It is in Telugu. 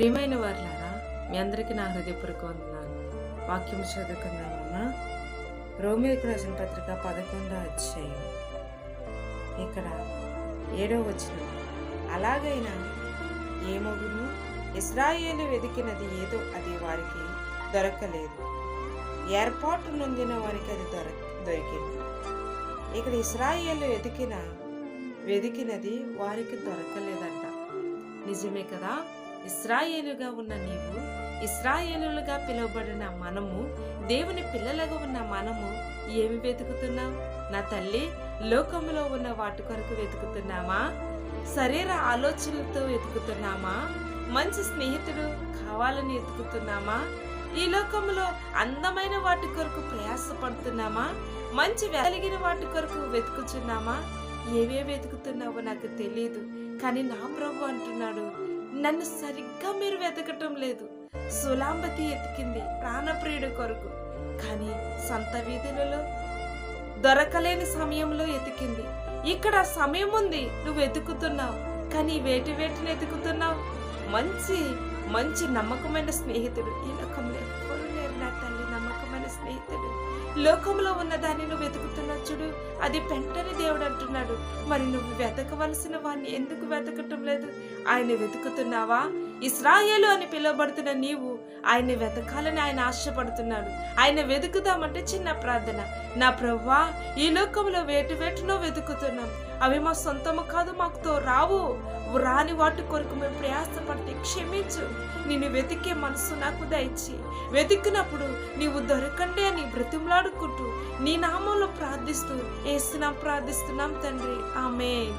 ప్రియమైన వారులారా, మీ అందరికీ నా హృదయపూర్వక వందనాలు. వాక్యం చదువుకుందామన్నా. రోమీయులకు రాసిన పత్రిక 11వ అధ్యాయం ఇక్కడ 7వ వచనం. అలాగైనా ఏమగును, ఇశ్రాయేలు వెదికినది ఏదో అది వారికి దొరకలేదు, ఏర్పాటు నొందిన వారికి అది దొరికింది. ఇక్కడ ఇశ్రాయేలు వెదికినది వారికి దొరకలేదంట. నిజమే కదా. ఇశ్రాయేలుగా ఉన్న నీవు, ఇశ్రాయేలుగా పిలువబడిన మనము, దేవుని పిల్లలుగా ఉన్న మనము ఏమి వెతుకుతున్నాం? నా తల్లి, లోకములో ఉన్న వాటి కొరకు వెతుకుతున్నామా? శరీర ఆలోచనలతో వెతుకుతున్నామా? మంచి స్నేహితుడు కావాలని వెతుకుతున్నామా? ఈ లోకంలో అందమైన వాటి కొరకు ప్రయాసపడుతున్నామా? మంచి వెలిగిన వాటి కొరకు వెతుకుతున్నామా? ఏవే వెతుకుతున్నావో నాకు తెలియదు, కానీ నా ప్రభు అంటున్నాడు, నన్ను సరిగ్గా మీరు వెతకటం లేదు. సులాంబతి ఎతికింది ప్రాణప్రియుడు కొరకు, కానీ సంత వీధులలో దొరకలేని సమయంలో ఎతికింది. ఇక్కడ సమయం ఉంది, నువ్వు వెతుకుతున్నావు, కానీ వేటిని వెతుకుతున్నావు? మంచి నమ్మకమైన స్నేహితుడు ఈ లోకంలో ఎవ్వరూ లేరు నా తల్లి. నమ్మకమైన స్నేహితుడు లోకంలో ఉన్నదాన్ని నువ్వు వెతుకుతున్నావు చూడు, అది పెంటని దేవుడు అంటున్నాడు. మరి నువ్వు వెతకవలసిన వాడిని ఎందుకు వెతకటం లేదు? ఆయన వెతుకుతున్నావా? ఇశ్రాయేలు అని పిలువబడుతున్న నీవు ఆయన వెతకాలని ఆయన ఆశపడుతున్నాడు. ఆయన వెతుకుదామంటే చిన్న ప్రార్థన, నా ప్రభువా, ఈ లోకంలో వేటినో వెతుకుతున్నాం, అవి మా సొంతము కాదు, మాకుతో రావు. రాని వాటి కొరకు మేము ప్రయాసపడితే క్షమించు. నిన్ను వెతికే మనసు నాకు దయచి, వెతికినప్పుడు నీవు దొరకండి అని బ్రతిమలాడుకుంటూ నీ నామంలో ప్రార్థిస్తూ యేసునామములో ప్రార్థిస్తున్నాం తండ్రి, ఆమేన్.